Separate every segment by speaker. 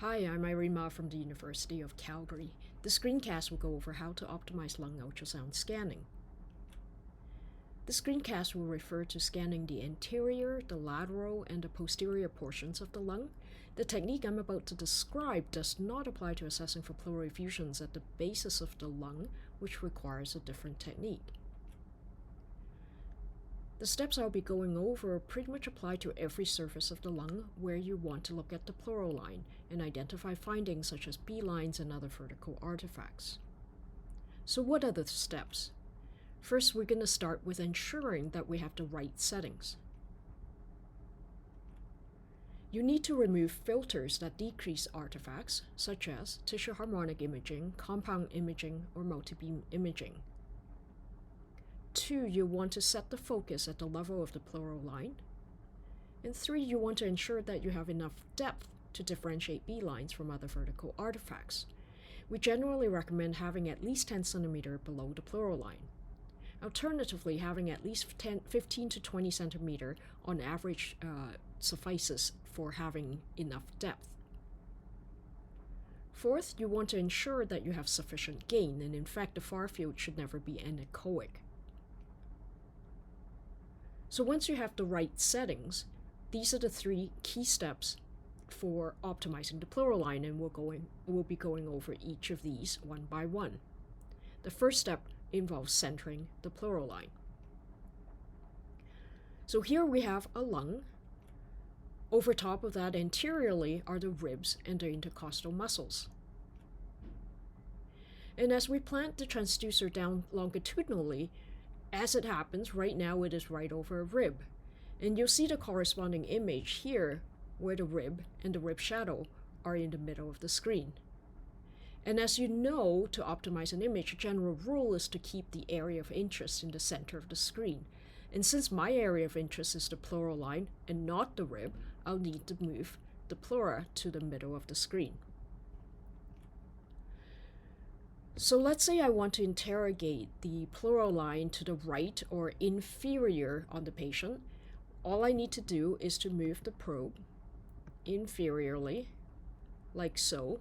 Speaker 1: Hi, I'm Irene Ma from the University of Calgary. The screencast will go over how to optimize lung ultrasound scanning. The screencast will refer to scanning the anterior, the lateral, and the posterior portions of the lung. The technique I'm about to describe does not apply to assessing for pleural effusions at the basis of the lung, which requires a different technique. The steps I'll be going over pretty much apply to every surface of the lung where you want to look at the pleural line and identify findings such as B-lines and other vertical artifacts. So what are the steps? First, we're going to start with ensuring that we have the right settings. You need to remove filters that decrease artifacts, such as tissue harmonic imaging, compound imaging, or multibeam imaging. 2, you want to set the focus at the level of the pleural line. And 3, you want to ensure that you have enough depth to differentiate B-lines from other vertical artifacts. We generally recommend having at least 10 cm below the pleural line. Alternatively, having at least 15 to 20 cm on average suffices for having enough depth. 4th, you want to ensure that you have sufficient gain, and in fact the far field should never be anechoic. So once you have the right settings, these are the 3 key steps for optimizing the pleural line, and we'll be going over each of these one by one. The first step involves centering the pleural line. So here we have a lung. Over top of that anteriorly are the ribs and the intercostal muscles. And as we plant the transducer down longitudinally, as it happens, right now it is right over a rib. And you'll see the corresponding image here where the rib and the rib shadow are in the middle of the screen. And as you know, to optimize an image, a general rule is to keep the area of interest in the center of the screen. And since my area of interest is the pleural line and not the rib, I'll need to move the pleura to the middle of the screen. So let's say I want to interrogate the pleural line to the right or inferior on the patient. All I need to do is to move the probe inferiorly, like so.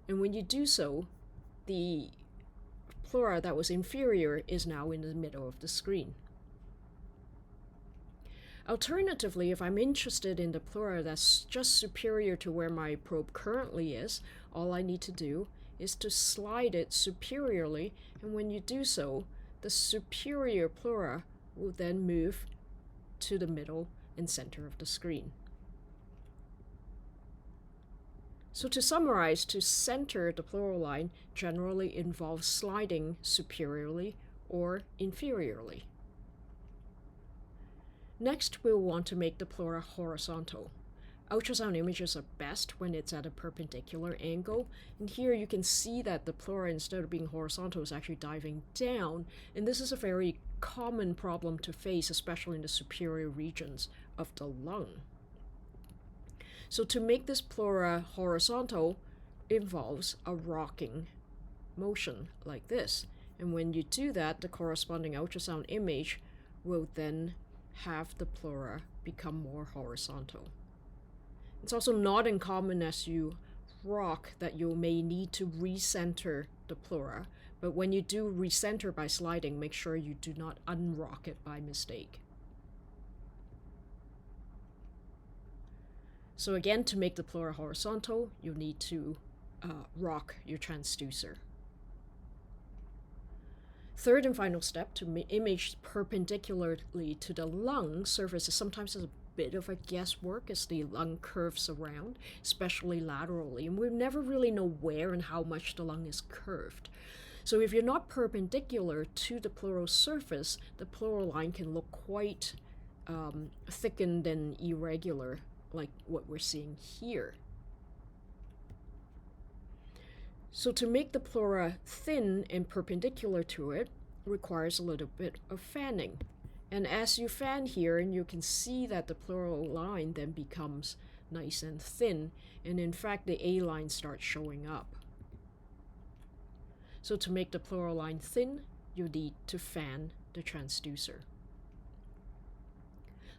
Speaker 1: And when you do so, the pleura that was inferior is now in the middle of the screen. Alternatively, if I'm interested in the pleura that's just superior to where my probe currently is, all I need to do is to slide it superiorly, and when you do so, the superior pleura will then move to the middle and center of the screen. So to summarize, to center the pleural line generally involves sliding superiorly or inferiorly. Next, we'll want to make the pleura horizontal. Ultrasound images are best when it's at a perpendicular angle, and here you can see that the pleura, instead of being horizontal, is actually diving down, and this is a very common problem to face, especially in the superior regions of the lung. So to make this pleura horizontal involves a rocking motion like this, and when you do that, the corresponding ultrasound image will then have the pleura become more horizontal. It's also not uncommon as you rock that you may need to recenter the pleura, but when you do recenter by sliding, make sure you do not unrock it by mistake. So again, to make the pleura horizontal, you need to rock your transducer. Third and final step, to image perpendicularly to the lung surface is sometimes a bit of a guesswork as the lung curves around, especially laterally, and we never really know where and how much the lung is curved. So if you're not perpendicular to the pleural surface, the pleural line can look quite thickened and irregular, like what we're seeing here. So to make the pleura thin and perpendicular to it requires a little bit of fanning. And as you fan here, and you can see that the pleural line then becomes nice and thin, and in fact the A line starts showing up. So to make the pleural line thin, you need to fan the transducer.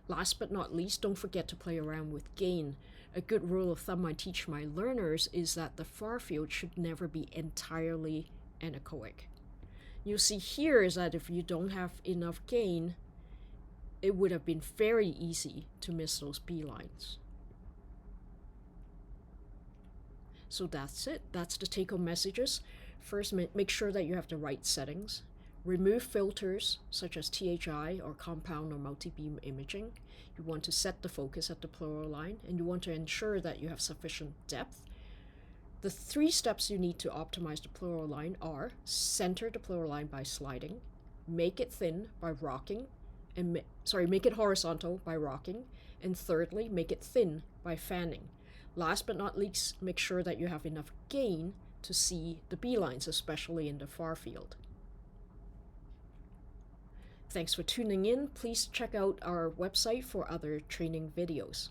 Speaker 1: Last but not least, don't forget to play around with gain. a good rule of thumb I teach my learners is that the far field should never be entirely anechoic. You see here is that if you don't have enough gain, it would have been very easy to miss those B-lines. So that's it. That's the take-home messages. First, make sure that you have the right settings. Remove filters such as THI or compound or multi-beam imaging. You want to set the focus at the pleural line, and you want to ensure that you have sufficient depth. The 3 steps you need to optimize the pleural line are: center the pleural line by sliding, make it thin by rocking, and make it horizontal by rocking, and thirdly, make it thin by fanning. Last but not least, make sure that you have enough gain to see the B-lines, especially in the far field. Thanks for tuning in. Please check out our website for other training videos.